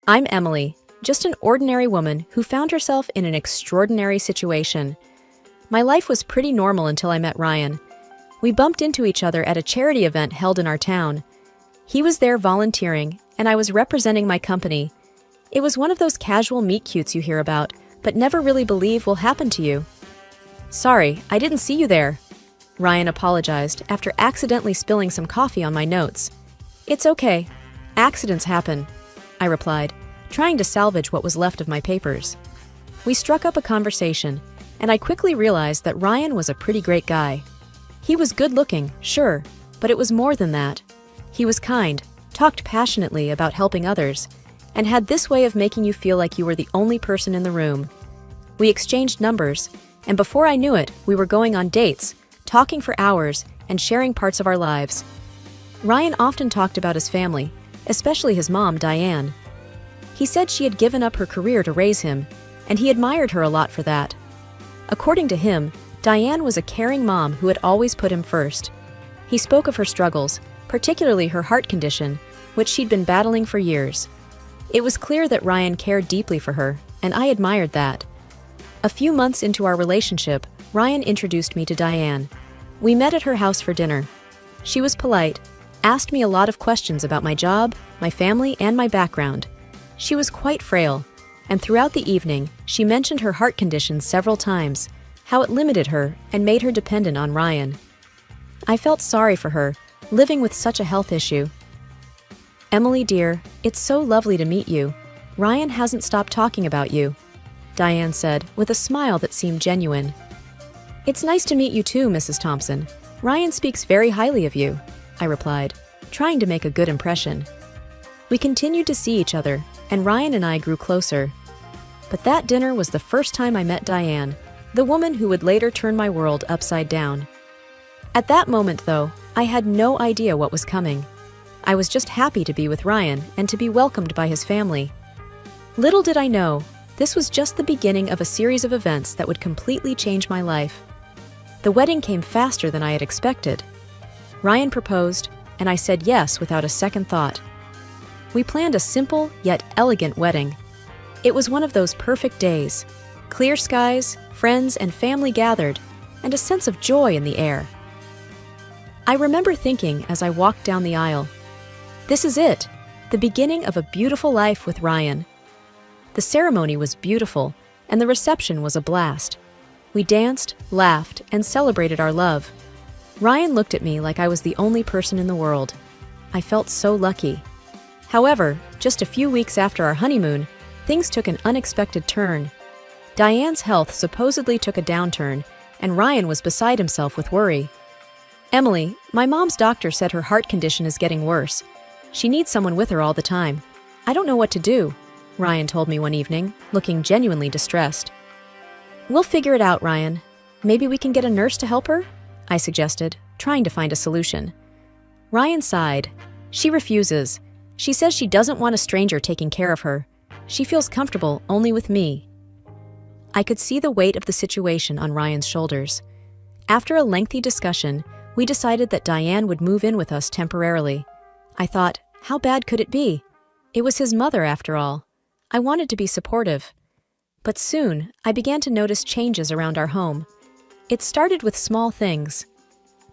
I'm Emily, just an ordinary woman who found herself in an extraordinary situation. My life was pretty normal until I met Ryan. We bumped into each other at a charity event held in our town. He was there volunteering, and I was representing my company. It was one of those casual meet-cutes you hear about, but never really believe will happen to you. Sorry, I didn't see you there. Ryan apologized after accidentally spilling some coffee on my notes. It's okay. Accidents happen, I replied, trying to salvage what was left of my papers. We struck up a conversation, and I quickly realized that Ryan was a pretty great guy. He was good-looking, sure, but it was more than that. He was kind, talked passionately about helping others, and had this way of making you feel like you were the only person in the room. We exchanged numbers, and before I knew it, we were going on dates, talking for hours, and sharing parts of our lives. Ryan often talked about his family, especially his mom, Diane. He said she had given up her career to raise him, and he admired her a lot for that. According to him, Diane was a caring mom who had always put him first. He spoke of her struggles, particularly her heart condition, which she'd been battling for years. It was clear that Ryan cared deeply for her, and I admired that. A few months into our relationship, Ryan introduced me to Diane. We met at her house for dinner. She was polite, asked me a lot of questions about my job, my family, and my background. She was quite frail, and throughout the evening, she mentioned her heart condition several times, how it limited her and made her dependent on Ryan. I felt sorry for her, living with such a health issue. Emily, dear, it's so lovely to meet you. Ryan hasn't stopped talking about you, Diane said, with a smile that seemed genuine. It's nice to meet you too, Mrs. Thompson. Ryan speaks very highly of you, I replied, trying to make a good impression. We continued to see each other, and Ryan and I grew closer. But that dinner was the first time I met Diane, the woman who would later turn my world upside down. At that moment, though, I had no idea what was coming. I was just happy to be with Ryan and to be welcomed by his family. Little did I know, this was just the beginning of a series of events that would completely change my life. The wedding came faster than I had expected. Ryan proposed, and I said yes without a second thought. We planned a simple yet elegant wedding. It was one of those perfect days. Clear skies, friends and family gathered, and a sense of joy in the air. I remember thinking as I walked down the aisle, this is it, the beginning of a beautiful life with Ryan. The ceremony was beautiful, and the reception was a blast. We danced, laughed, and celebrated our love. Ryan looked at me like I was the only person in the world. I felt so lucky. However, just a few weeks after our honeymoon, things took an unexpected turn. Diane's health supposedly took a downturn, and Ryan was beside himself with worry. Emily, my mom's doctor said her heart condition is getting worse. She needs someone with her all the time. I don't know what to do, Ryan told me one evening, looking genuinely distressed. We'll figure it out, Ryan. Maybe we can get a nurse to help her? I suggested, trying to find a solution. Ryan sighed. She refuses. She says she doesn't want a stranger taking care of her. She feels comfortable only with me. I could see the weight of the situation on Ryan's shoulders. After a lengthy discussion, we decided that Diane would move in with us temporarily. I thought, how bad could it be? It was his mother, after all. I wanted to be supportive. But soon, I began to notice changes around our home. It started with small things.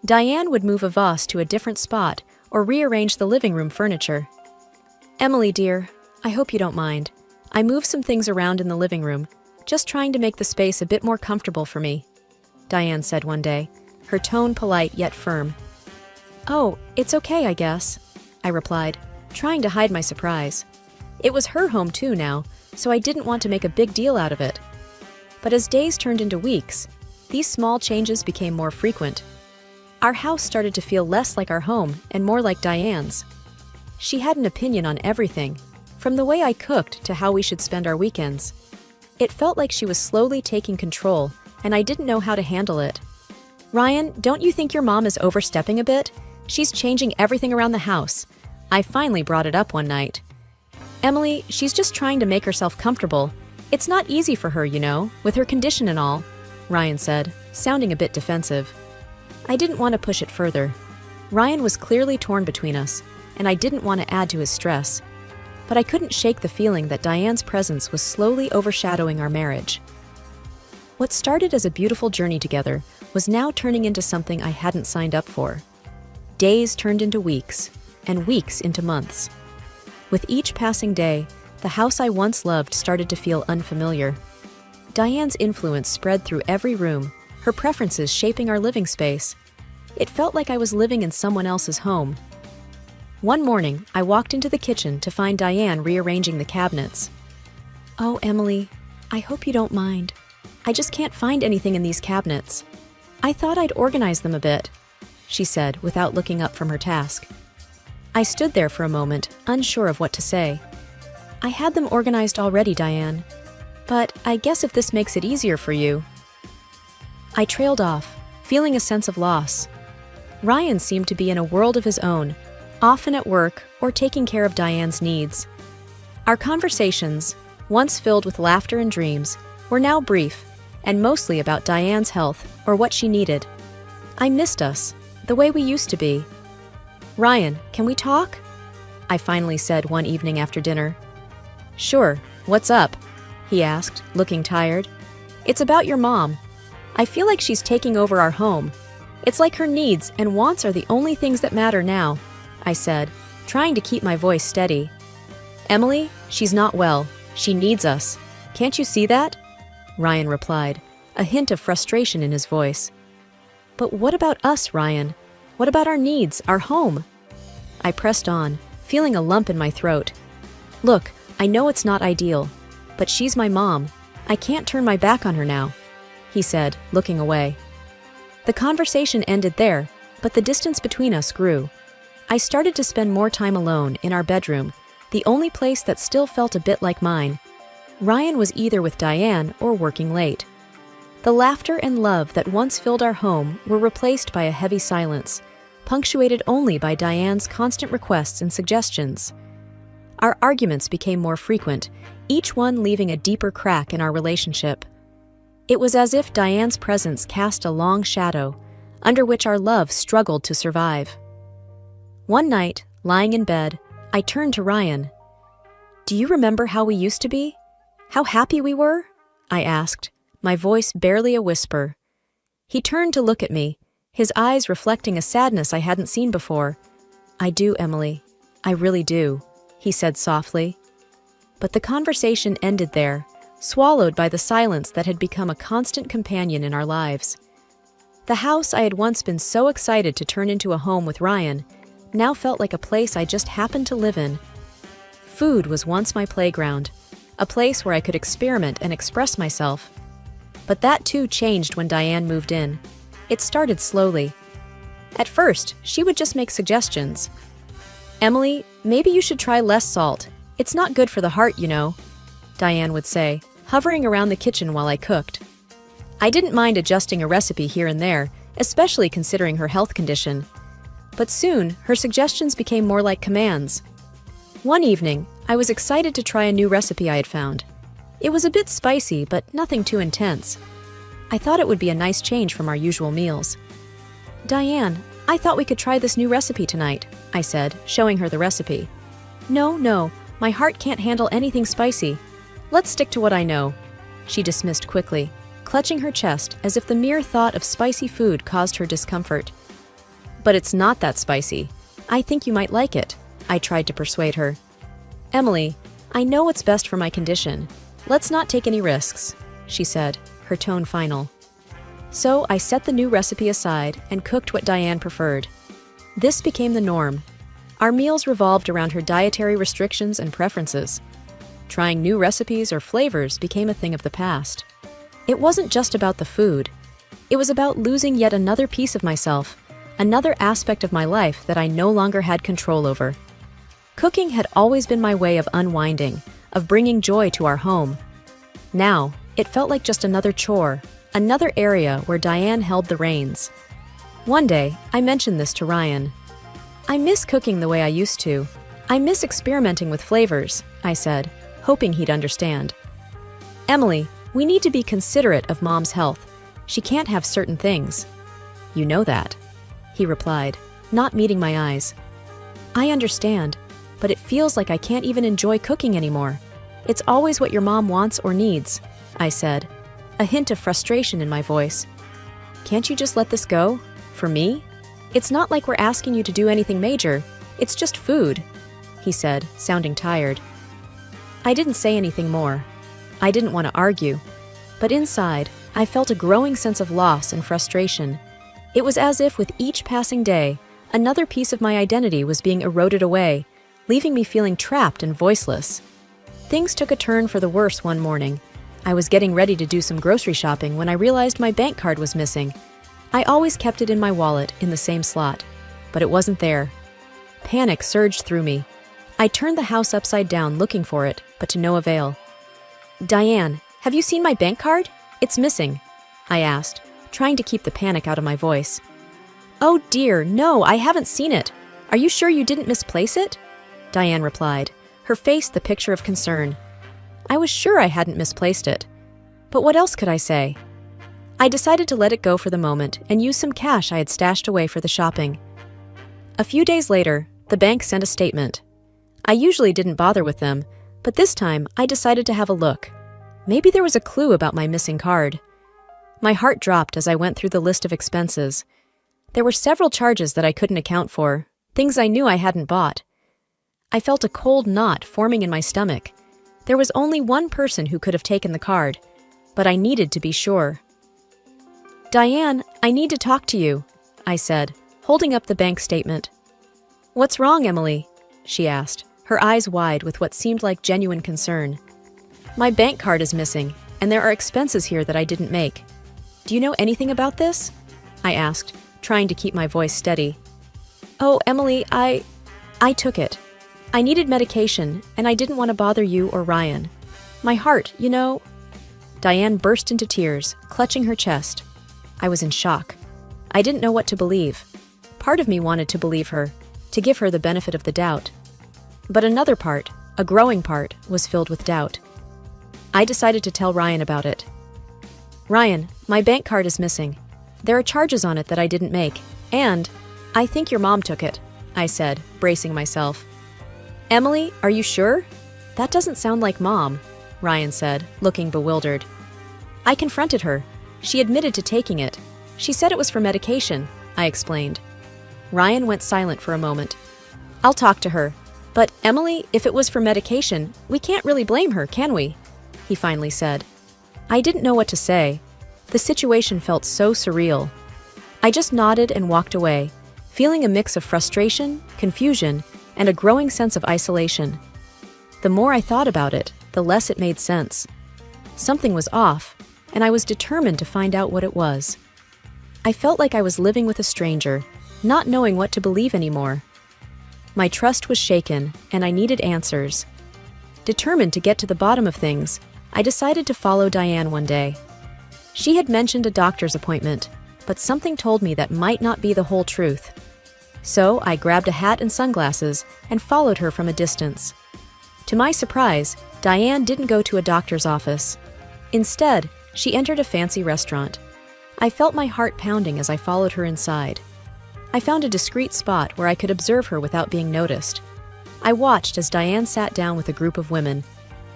Diane would move a vase to a different spot or rearrange the living room furniture. Emily, dear, I hope you don't mind. I moved some things around in the living room, just trying to make the space a bit more comfortable for me, Diane said one day, her tone polite yet firm. Oh, it's okay, I guess, I replied, trying to hide my surprise. It was her home too now, so I didn't want to make a big deal out of it. But as days turned into weeks, these small changes became more frequent. Our house started to feel less like our home and more like Diane's. She had an opinion on everything, from the way I cooked to how we should spend our weekends. It felt like she was slowly taking control, and I didn't know how to handle it. Ryan, don't you think your mom is overstepping a bit? She's changing everything around the house. I finally brought it up one night. Emily, she's just trying to make herself comfortable. It's not easy for her, you know, with her condition and all, Ryan said, sounding a bit defensive. I didn't want to push it further. Ryan was clearly torn between us, and I didn't want to add to his stress. but I couldn't shake the feeling that Diane's presence was slowly overshadowing our marriage. What started as a beautiful journey together was now turning into something I hadn't signed up for. Days turned into weeks, and weeks into months. With each passing day, the house I once loved started to feel unfamiliar. Diane's influence spread through every room, her preferences shaping our living space. It felt like I was living in someone else's home. One morning, I walked into the kitchen to find Diane rearranging the cabinets. "Oh, Emily, I hope you don't mind. I just can't find anything in these cabinets. I thought I'd organize them a bit," she said without looking up from her task. I stood there for a moment, unsure of what to say. "I had them organized already, Diane. But I guess if this makes it easier for you." I trailed off, feeling a sense of loss. Ryan seemed to be in a world of his own, often at work or taking care of Diane's needs. Our conversations, once filled with laughter and dreams, were now brief and mostly about Diane's health or what she needed. I missed us, the way we used to be. "Ryan, can we talk?" I finally said one evening after dinner. "Sure, what's up?" he asked, looking tired. "It's about your mom. I feel like she's taking over our home. It's like her needs and wants are the only things that matter now," I said, trying to keep my voice steady. "Emily, she's not well. She needs us. Can't you see that?" Ryan replied, a hint of frustration in his voice. "But what about us, Ryan? What about our needs, our home?" I pressed on, feeling a lump in my throat. "Look, I know it's not ideal, but she's my mom. I can't turn my back on her now," he said, looking away. The conversation ended there, but the distance between us grew. I started to spend more time alone in our bedroom, the only place that still felt a bit like mine. Ryan was either with Diane or working late. The laughter and love that once filled our home were replaced by a heavy silence, punctuated only by Diane's constant requests and suggestions. Our arguments became more frequent, each one leaving a deeper crack in our relationship. It was as if Diane's presence cast a long shadow, under which our love struggled to survive. One night, lying in bed, I turned to Ryan. "Do you remember how we used to be? How happy we were?" I asked, my voice barely a whisper. He turned to look at me, his eyes reflecting a sadness I hadn't seen before. "I do, Emily. I really do," he said softly. But the conversation ended there, swallowed by the silence that had become a constant companion in our lives. The house I had once been so excited to turn into a home with Ryan now felt like a place I just happened to live in. Food was once my playground, a place where I could experiment and express myself. But that too changed when Diane moved in. It started slowly. At first, she would just make suggestions. "Emily, maybe you should try less salt. It's not good for the heart, you know," Diane would say, hovering around the kitchen while I cooked. I didn't mind adjusting a recipe here and there, especially considering her health condition. But soon, her suggestions became more like commands. One evening, I was excited to try a new recipe I had found. It was a bit spicy, but nothing too intense. I thought it would be a nice change from our usual meals. "Diane, I thought we could try this new recipe tonight," I said, showing her the recipe. No, my heart can't handle anything spicy. Let's stick to what I know," she dismissed quickly, clutching her chest as if the mere thought of spicy food caused her discomfort. "But it's not that spicy. I think you might like it," I tried to persuade her. "Emily, I know what's best for my condition. Let's not take any risks," she said, her tone final. So I set the new recipe aside and cooked what Diane preferred. This became the norm. Our meals revolved around her dietary restrictions and preferences. Trying new recipes or flavors became a thing of the past. It wasn't just about the food. It was about losing yet another piece of myself, another aspect of my life that I no longer had control over. Cooking had always been my way of unwinding, of bringing joy to our home. Now, it felt like just another chore, another area where Diane held the reins. One day, I mentioned this to Ryan. "I miss cooking the way I used to. I miss experimenting with flavors," I said, hoping he'd understand. "Emily, we need to be considerate of Mom's health. She can't have certain things." "You know that," he replied, not meeting my eyes. "I understand. but it feels like I can't even enjoy cooking anymore. It's always what your mom wants or needs, I said, a hint of frustration in my voice. Can't you just let this go? For me? It's not like we're asking you to do anything major. It's just food, he said, sounding tired. I didn't say anything more. I didn't want to argue. But inside, I felt a growing sense of loss and frustration. It was as if with each passing day, another piece of my identity was being eroded away, leaving me feeling trapped and voiceless. Things took a turn for the worse one morning. I was getting ready to do some grocery shopping when I realized my bank card was missing. I always kept it in my wallet in the same slot, but it wasn't there. Panic surged through me. I turned the house upside down looking for it, but to no avail. "Diane, have you seen my bank card? It's missing," I asked, trying to keep the panic out of my voice. "Oh dear, no, I haven't seen it. Are you sure you didn't misplace it?" Diane replied, her face the picture of concern. I was sure I hadn't misplaced it. But what else could I say? I decided to let it go for the moment and use some cash I had stashed away for the shopping. A few days later, the bank sent a statement. I usually didn't bother with them, but this time I decided to have a look. Maybe there was a clue about my missing card. My heart dropped as I went through the list of expenses. There were several charges that I couldn't account for, things I knew I hadn't bought. I felt a cold knot forming in my stomach. There was only one person who could have taken the card, but I needed to be sure. "Diane, I need to talk to you," I said, holding up the bank statement. "What's wrong, Emily?" she asked, her eyes wide with what seemed like genuine concern. "My bank card is missing, and there are expenses here that I didn't make. Do you know anything about this?" I asked, trying to keep my voice steady. "Oh, Emily, I took it. I needed medication, and I didn't want to bother you or Ryan. My heart, you know." Diane burst into tears, clutching her chest. I was in shock. I didn't know what to believe. Part of me wanted to believe her, to give her the benefit of the doubt. But another part, a growing part, was filled with doubt. I decided to tell Ryan about it. "Ryan, my bank card is missing. There are charges on it that I didn't make, and I think your mom took it," I said, bracing myself. "Emily, are you sure? That doesn't sound like Mom," Ryan said, looking bewildered. I confronted her. She admitted to taking it. She said it was for medication, I explained. Ryan went silent for a moment. "I'll talk to her. But, Emily, if it was for medication, we can't really blame her, can we?" he finally said. I didn't know what to say. The situation felt so surreal. I just nodded and walked away, feeling a mix of frustration, confusion, and a growing sense of isolation. The more I thought about it, the less it made sense. Something was off, and I was determined to find out what it was. I felt like I was living with a stranger, not knowing what to believe anymore. My trust was shaken, and I needed answers. Determined to get to the bottom of things, I decided to follow Diane one day. She had mentioned a doctor's appointment, but something told me that might not be the whole truth. So I grabbed a hat and sunglasses and followed her from a distance. To my surprise, Diane didn't go to a doctor's office. Instead, she entered a fancy restaurant. I felt my heart pounding as I followed her inside. I found a discreet spot where I could observe her without being noticed. I watched as Diane sat down with a group of women.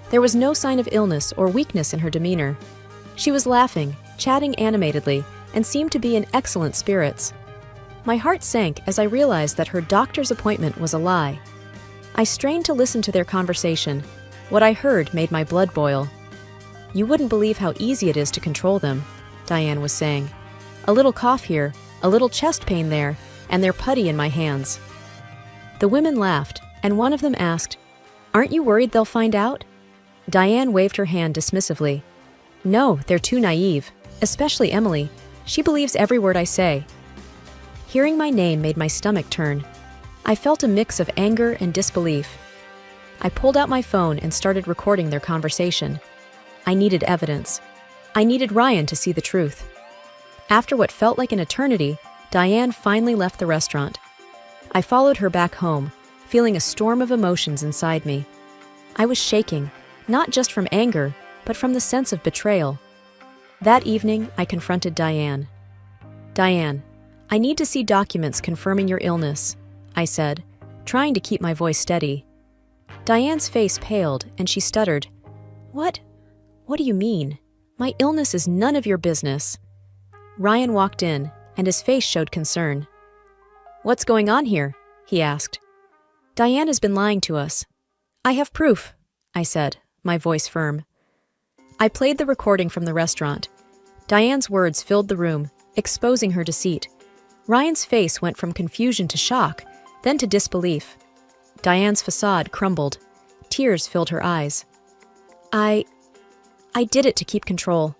There was no sign of illness or weakness in her demeanor. She was laughing, chatting animatedly, and seemed to be in excellent spirits. My heart sank as I realized that her doctor's appointment was a lie. I strained to listen to their conversation. What I heard made my blood boil. "You wouldn't believe how easy it is to control them," Diane was saying. "A little cough here, a little chest pain there, and they're putty in my hands." The women laughed, and one of them asked, "Aren't you worried they'll find out?" Diane waved her hand dismissively. "No, they're too naive, especially Emily. She believes every word I say." Hearing my name made my stomach turn. I felt a mix of anger and disbelief. I pulled out my phone and started recording their conversation. I needed evidence. I needed Ryan to see the truth. After what felt like an eternity, Diane finally left the restaurant. I followed her back home, feeling a storm of emotions inside me. I was shaking, not just from anger, but from the sense of betrayal. That evening, I confronted Diane. "Diane, I need to see documents confirming your illness," I said, trying to keep my voice steady. Diane's face paled, and she stuttered. What? What do you mean? My illness is none of your business. Ryan walked in, and his face showed concern. What's going on here? He asked. Diane has been lying to us. I have proof, I said, my voice firm. I played the recording from the restaurant. Diane's words filled the room, exposing her deceit. Ryan's face went from confusion to shock, then to disbelief. Diane's facade crumbled. Tears filled her eyes. I did it to keep control.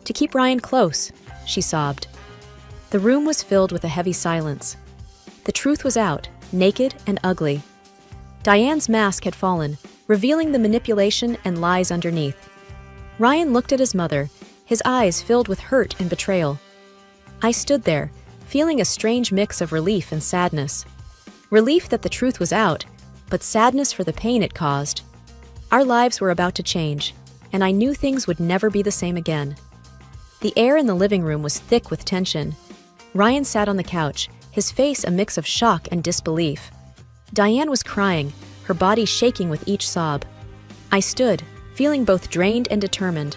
To keep Ryan close, she sobbed. The room was filled with a heavy silence. The truth was out, naked and ugly. Diane's mask had fallen, revealing the manipulation and lies underneath. Ryan looked at his mother, his eyes filled with hurt and betrayal. I stood there, feeling a strange mix of relief and sadness. Relief that the truth was out, but sadness for the pain it caused. Our lives were about to change, and I knew things would never be the same again. The air in the living room was thick with tension. Ryan sat on the couch, his face a mix of shock and disbelief. Diane was crying, her body shaking with each sob. I stood, feeling both drained and determined.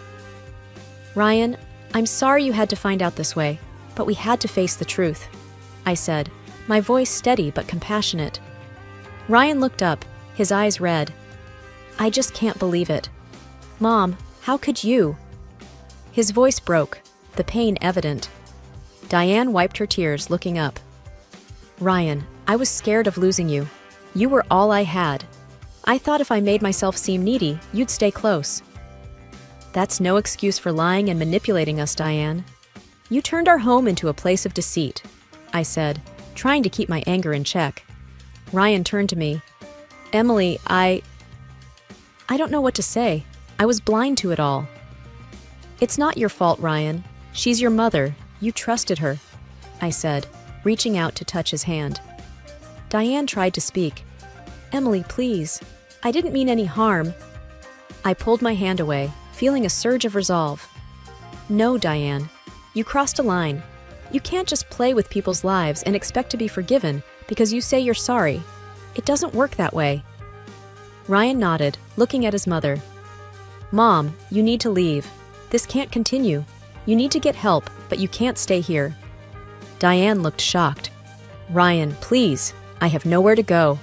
Ryan, I'm sorry you had to find out this way, but we had to face the truth, I said, my voice steady but compassionate. Ryan looked up, his eyes red. I just can't believe it. Mom, how could you? His voice broke, the pain evident. Diane wiped her tears, looking up. Ryan, I was scared of losing you. You were all I had. I thought if I made myself seem needy, you'd stay close. That's no excuse for lying and manipulating us, Diane. You turned our home into a place of deceit, I said, trying to keep my anger in check. Ryan turned to me. Emily, I don't know what to say. I was blind to it all. It's not your fault, Ryan. She's your mother. You trusted her, I said, reaching out to touch his hand. Diane tried to speak. Emily, please. I didn't mean any harm. I pulled my hand away, feeling a surge of resolve. No, Diane. You crossed a line. You can't just play with people's lives and expect to be forgiven because you say you're sorry. It doesn't work that way. Ryan nodded, looking at his mother. Mom, you need to leave. This can't continue. You need to get help, but you can't stay here. Diane looked shocked. Ryan, please. I have nowhere to go.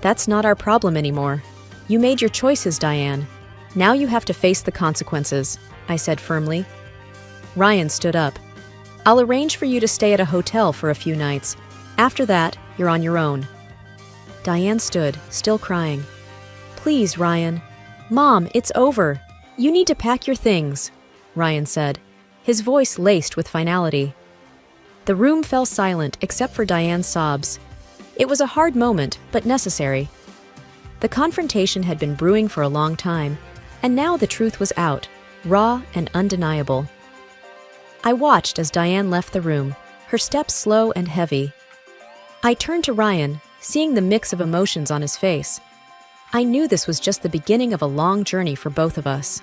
That's not our problem anymore. You made your choices, Diane. Now you have to face the consequences, I said firmly. Ryan stood up. I'll arrange for you to stay at a hotel for a few nights. After that, you're on your own. Diane stood, still crying. Please, Ryan. Mom, it's over. You need to pack your things, Ryan said, his voice laced with finality. The room fell silent except for Diane's sobs. It was a hard moment, but necessary. The confrontation had been brewing for a long time, and now the truth was out, raw and undeniable. I watched as Diane left the room, her steps slow and heavy. I turned to Ryan, seeing the mix of emotions on his face. I knew this was just the beginning of a long journey for both of us.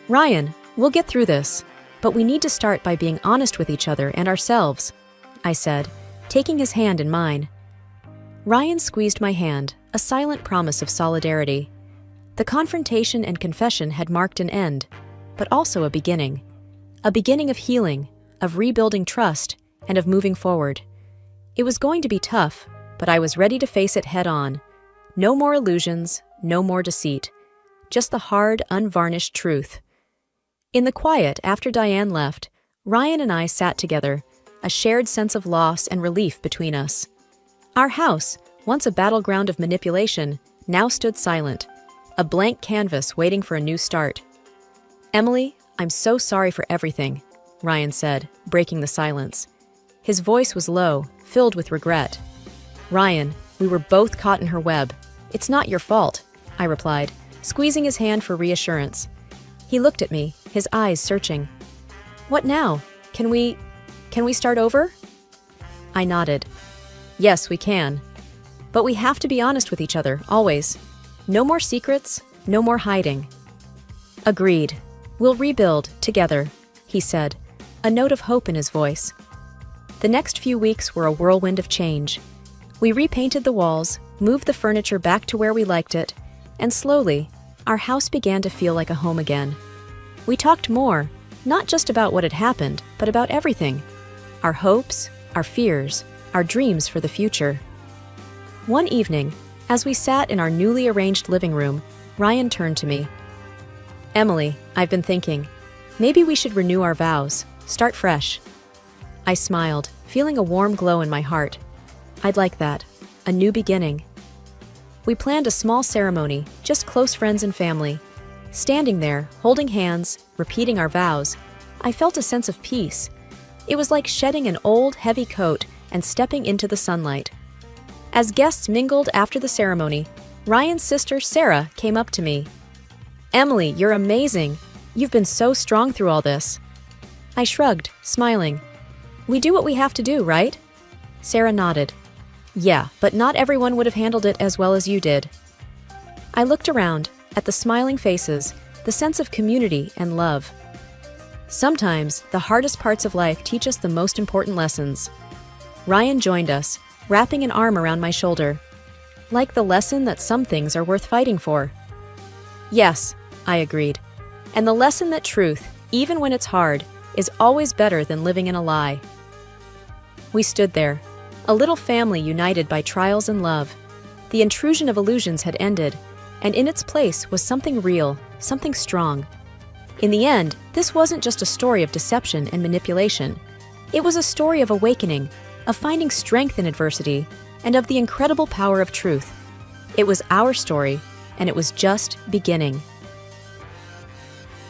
Ryan, we'll get through this, but we need to start by being honest with each other and ourselves, I said, taking his hand in mine. Ryan squeezed my hand, a silent promise of solidarity. The confrontation and confession had marked an end, but also a beginning of healing, of rebuilding trust, and of moving forward. It was going to be tough, but I was ready to face it head-on. No more illusions, no more deceit. Just the hard, unvarnished truth. In the quiet after Diane left, Ryan and I sat together, a shared sense of loss and relief between us. Our house, once a battleground of manipulation, now stood silent, a blank canvas waiting for a new start. Emily, I'm so sorry for everything, Ryan said, breaking the silence. His voice was low, filled with regret. Ryan, we were both caught in her web. It's not your fault, I replied, squeezing his hand for reassurance. He looked at me, his eyes searching. What now? Can we start over? I nodded. Yes, we can. But we have to be honest with each other, always. No more secrets, no more hiding. Agreed. We'll rebuild, together, he said, a note of hope in his voice. The next few weeks were a whirlwind of change. We repainted the walls, moved the furniture back to where we liked it, and slowly, our house began to feel like a home again. We talked more, not just about what had happened, but about everything. Our hopes, our fears, our dreams for the future. One evening, as we sat in our newly arranged living room, Ryan turned to me. "Emily, I've been thinking, maybe we should renew our vows, start fresh." I smiled, feeling a warm glow in my heart. I'd like that, a new beginning. We planned a small ceremony, just close friends and family. Standing there, holding hands, repeating our vows, I felt a sense of peace. It was like shedding an old, heavy coat and stepping into the sunlight. As guests mingled after the ceremony, Ryan's sister, Sarah, came up to me. "Emily, you're amazing. You've been so strong through all this." I shrugged, smiling. "We do what we have to do, right?" Sarah nodded. "Yeah, but not everyone would have handled it as well as you did." I looked around, at the smiling faces, the sense of community and love. Sometimes, the hardest parts of life teach us the most important lessons. Ryan joined us, wrapping an arm around my shoulder. Like the lesson that some things are worth fighting for. "Yes," I agreed. "And the lesson that truth, even when it's hard, is always better than living in a lie." We stood there, a little family united by trials and love. The intrusion of illusions had ended, and in its place was something real, something strong. In the end, this wasn't just a story of deception and manipulation. It was a story of awakening, of finding strength in adversity, and of the incredible power of truth. It was our story, and it was just beginning.